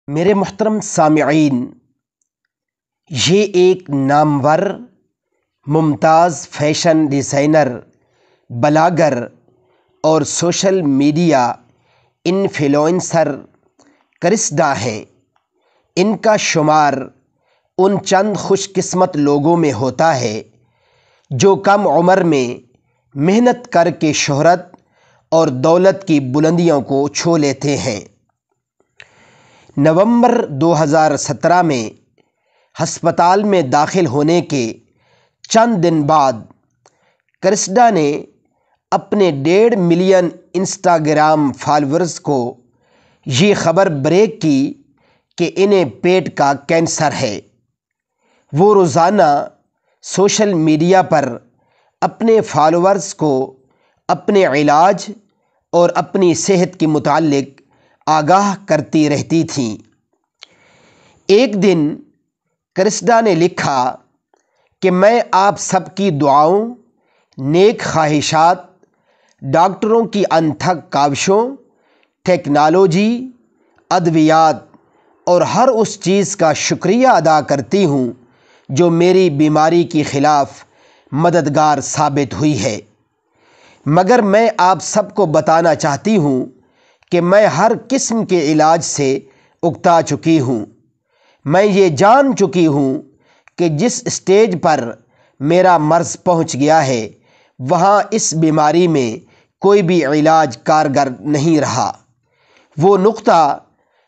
میرے محترم سامعین، یہ ایک نامور ممتاز فیشن ڈیزائنر، بلاگر اور سوشل میڈیا انفلوئنسر کرسڈا ہیں۔ ان کا شمار ان چند خوش قسمت لوگوں میں ہوتا ہے جو کم عمر میں محنت کر کے شہرت اور دولت کی بلندیوں کو چھو لیتے ہیں۔ نومبر 2017 میں ہسپتال میں داخل ہونے کے چند دن بعد کرسڈا نے اپنے 1.5 ملین انسٹاگرام فالورز کو یہ خبر بریک کی کہ انہیں پیٹ کا کینسر ہے۔ وہ روزانہ سوشل میڈیا پر اپنے فالورز کو اپنے علاج اور اپنی صحت کے متعلق آگاہ کرتی رہتی تھیں۔ ایک دن کرسڈا نے لکھا کہ میں آپ سب کی دعاؤں، نیک خواہشات، ڈاکٹروں کی انتھک کاوشوں، ٹیکنالوجی، ادویات اور ہر اس چیز کا شکریہ ادا کرتی ہوں جو میری بیماری کے خلاف مددگار ثابت ہوئی ہے، مگر میں آپ سب کو بتانا چاہتی ہوں کہ میں ہر قسم کے علاج سے اکتا چکی ہوں۔ میں یہ جان چکی ہوں کہ جس اسٹیج پر میرا مرض پہنچ گیا ہے وہاں اس بیماری میں کوئی بھی علاج کارگر نہیں رہا۔ وہ نقطہ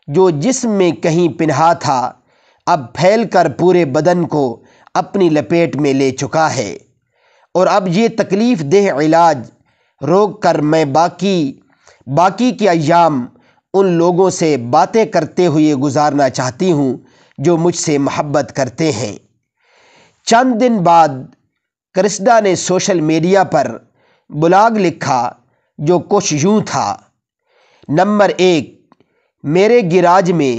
جو جسم میں کہیں پنہاں تھا اب پھیل کر پورے بدن کو اپنی لپیٹ میں لے چکا ہے، اور اب یہ تکلیف دہ علاج روک کر میں باقی کے ایام ان لوگوں سے باتیں کرتے ہوئے گزارنا چاہتی ہوں جو مجھ سے محبت کرتے ہیں۔ چند دن بعد کرسڈا نے سوشل میڈیا پر بلاگ لکھا جو کچھ یوں تھا: نمبر 1، میرے گیراج میں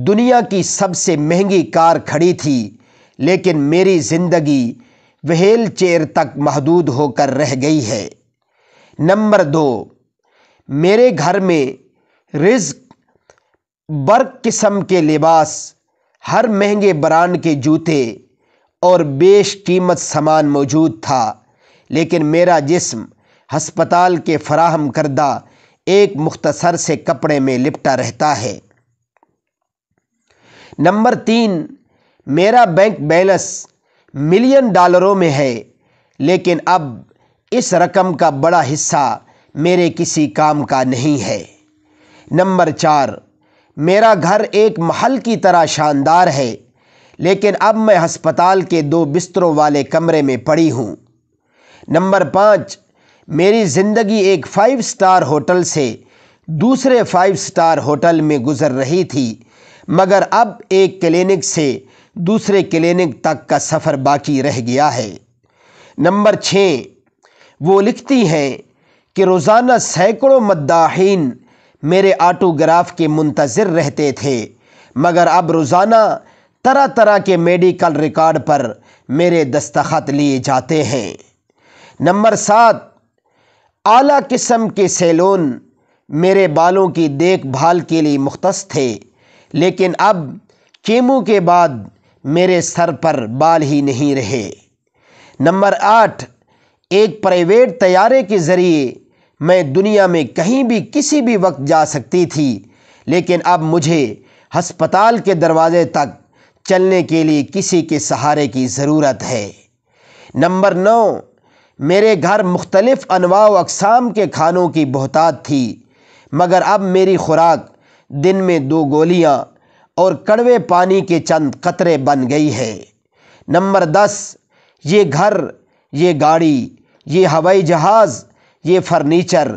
دنیا کی سب سے مہنگی کار کھڑی تھی لیکن میری زندگی وہیل چیئر تک محدود ہو کر رہ گئی ہے۔ نمبر 2، میرے گھر میں رزق برق قسم کے لباس، ہر مہنگے برانڈ کے جوتے اور بیش قیمت سامان موجود تھا، لیکن میرا جسم ہسپتال کے فراہم کردہ ایک مختصر سے کپڑے میں لپٹا رہتا ہے۔ نمبر 3، میرا بینک بیلنس ملین ڈالروں میں ہے، لیکن اب اس رقم کا بڑا حصہ میرے کسی کام کا نہیں ہے۔ نمبر 4، میرا گھر ایک محل کی طرح شاندار ہے، لیکن اب میں ہسپتال کے 2 بستروں والے کمرے میں پڑی ہوں۔ نمبر 5، میری زندگی ایک 5 اسٹار ہوٹل سے دوسرے 5 اسٹار ہوٹل میں گزر رہی تھی، مگر اب ایک کلینک سے دوسرے کلینک تک کا سفر باقی رہ گیا ہے۔ نمبر 6، وہ لکھتی ہیں کہ روزانہ سینکڑوں مداحین میرے آٹوگراف کے منتظر رہتے تھے، مگر اب روزانہ طرح طرح کے میڈیکل ریکارڈ پر میرے دستخط لیے جاتے ہیں۔ نمبر 7، اعلیٰ قسم کے سیلون میرے بالوں کی دیکھ بھال کے لیے مختص تھے، لیکن اب کیمو کے بعد میرے سر پر بال ہی نہیں رہے۔ نمبر 8، ایک پرائیویٹ طیارے کے ذریعے میں دنیا میں کہیں بھی کسی بھی وقت جا سکتی تھی، لیکن اب مجھے ہسپتال کے دروازے تک چلنے کے لیے کسی کے سہارے کی ضرورت ہے۔ نمبر 9، میرے گھر مختلف انواع و اقسام کے کھانوں کی بہتات تھی، مگر اب میری خوراک دن میں 2 گولیاں اور کڑوے پانی کے چند قطرے بن گئی ہے۔ نمبر 10، یہ گھر، یہ گاڑی، یہ ہوائی جہاز، یہ فرنیچر،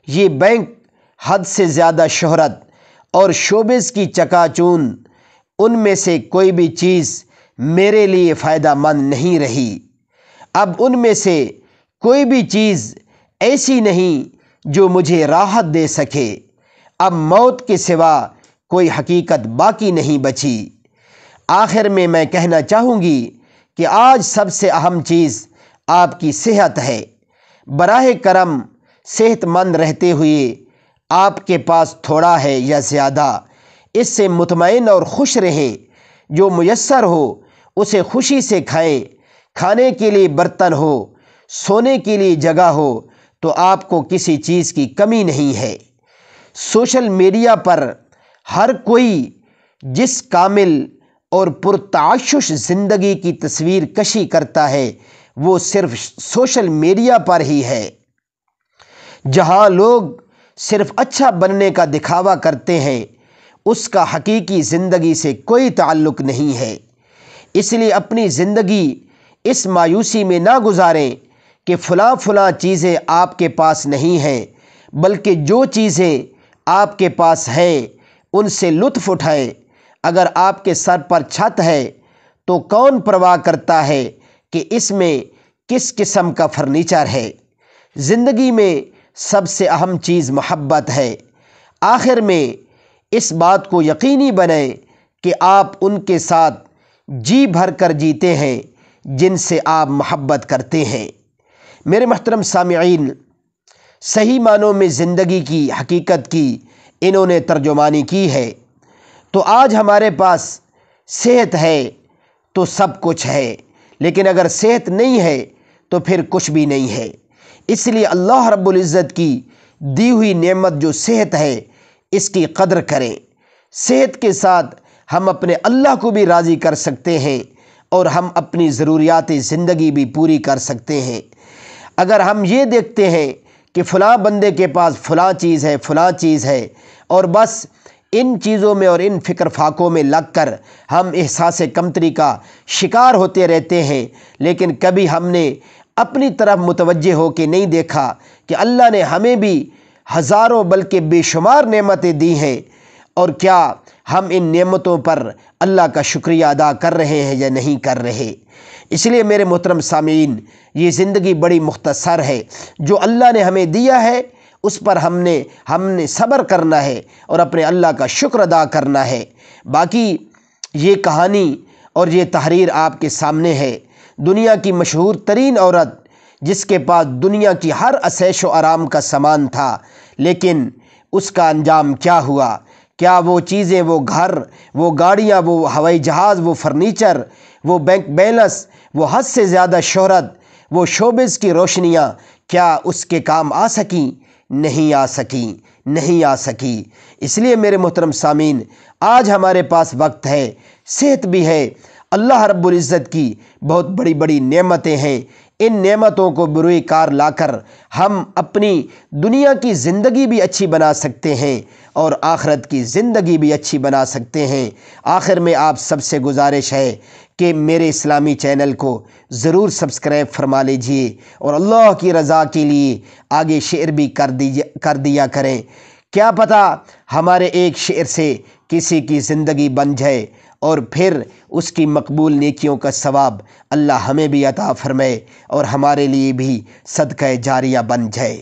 یہ بینک، حد سے زیادہ شہرت اور شوبز کی چکا چوند، ان میں سے کوئی بھی چیز میرے لیے فائدہ مند نہیں رہی۔ اب ان میں سے کوئی بھی چیز ایسی نہیں جو مجھے راحت دے سکے۔ اب موت کے سوا کوئی حقیقت باقی نہیں بچی۔ آخر میں کہنا چاہوں گی کہ آج سب سے اہم چیز آپ کی صحت ہے۔ براہ کرم صحت مند رہتے ہوئے آپ کے پاس تھوڑا ہے یا زیادہ، اس سے مطمئن اور خوش رہیں۔ جو میسر ہو اسے خوشی سے کھائیں۔ کھانے کے لیے برتن ہو، سونے کے لیے جگہ ہو تو آپ کو کسی چیز کی کمی نہیں ہے۔ سوشل میڈیا پر ہر کوئی جس کامل اور پرتعشش زندگی کی تصویر کشی کرتا ہے وہ صرف سوشل میڈیا پر ہی ہے۔ جہاں لوگ صرف اچھا بننے کا دکھاوا کرتے ہیں اس کا حقیقی زندگی سے کوئی تعلق نہیں ہے۔ اس لیے اپنی زندگی اس مایوسی میں نہ گزاریں کہ فلاں چیزیں آپ کے پاس نہیں ہیں، بلکہ جو چیزیں آپ کے پاس ہیں ان سے لطف اٹھائیں۔ اگر آپ کے سر پر چھت ہے تو کون پرواہ کرتا ہے کہ اس میں کس قسم کا فرنیچر ہے۔ زندگی میں سب سے اہم چیز محبت ہے۔ آخر میں اس بات کو یقینی بنائیں کہ آپ ان کے ساتھ جی بھر کر جیتے ہیں جن سے آپ محبت کرتے ہیں۔ میرے محترم سامعین، صحیح معنوں میں زندگی کی حقیقت کی انہوں نے ترجمانی کی ہے۔ تو آج ہمارے پاس صحت ہے تو سب کچھ ہے، لیکن اگر صحت نہیں ہے تو پھر کچھ بھی نہیں ہے۔ اس لیے اللہ رب العزت کی دی ہوئی نعمت جو صحت ہے اس کی قدر کریں۔ صحت کے ساتھ ہم اپنے اللہ کو بھی راضی کر سکتے ہیں اور ہم اپنی ضروریات زندگی بھی پوری کر سکتے ہیں۔ اگر ہم یہ دیکھتے ہیں کہ فلاں بندے کے پاس فلاں چیز ہے اور بس ان چیزوں میں اور ان فکر فاقوں میں لگ کر ہم احساس کمتری کا شکار ہوتے رہتے ہیں، لیکن کبھی ہم نے اپنی طرف متوجہ ہو کے نہیں دیکھا کہ اللہ نے ہمیں بھی ہزاروں بلکہ بے شمار نعمتیں دی ہیں، اور کیا ہم ان نعمتوں پر اللہ کا شکریہ ادا کر رہے ہیں یا نہیں کر رہے۔ اس لیے میرے محترم سامعین، یہ زندگی بڑی مختصر ہے۔ جو اللہ نے ہمیں دیا ہے اس پر ہم نے صبر کرنا ہے اور اپنے اللہ کا شکر ادا کرنا ہے۔ باقی یہ کہانی اور یہ تحریر آپ کے سامنے ہے۔ دنیا کی مشہور ترین عورت جس کے پاس دنیا کی ہر عیش و آرام کا سامان تھا، لیکن اس کا انجام کیا ہوا؟ کیا وہ چیزیں، وہ گھر، وہ گاڑیاں، وہ ہوائی جہاز، وہ فرنیچر، وہ بینک بیلنس، وہ حد سے زیادہ شہرت، وہ شوبز کی روشنیاں کیا اس کے کام آ سکیں؟ نہیں آ سکی۔ اس لیے میرے محترم سامعین، آج ہمارے پاس وقت ہے، صحت بھی ہے، اللہ رب العزت کی بہت بڑی بڑی نعمتیں ہیں۔ ان نعمتوں کو بروئے کار لا کر ہم اپنی دنیا کی زندگی بھی اچھی بنا سکتے ہیں اور آخرت کی زندگی بھی اچھی بنا سکتے ہیں۔ آخر میں آپ سب سے گزارش ہے کہ میرے اسلامی چینل کو ضرور سبسکرائب فرما لیجئے اور اللہ کی رضا کے لیے آگے شیئر بھی کر دیا کریں۔ کیا پتہ ہمارے ایک شیئر سے کسی کی زندگی بن جائے اور پھر اس کی مقبول نیکیوں کا ثواب اللہ ہمیں بھی عطا فرمائے اور ہمارے لیے بھی صدقہ جاریہ بن جائے۔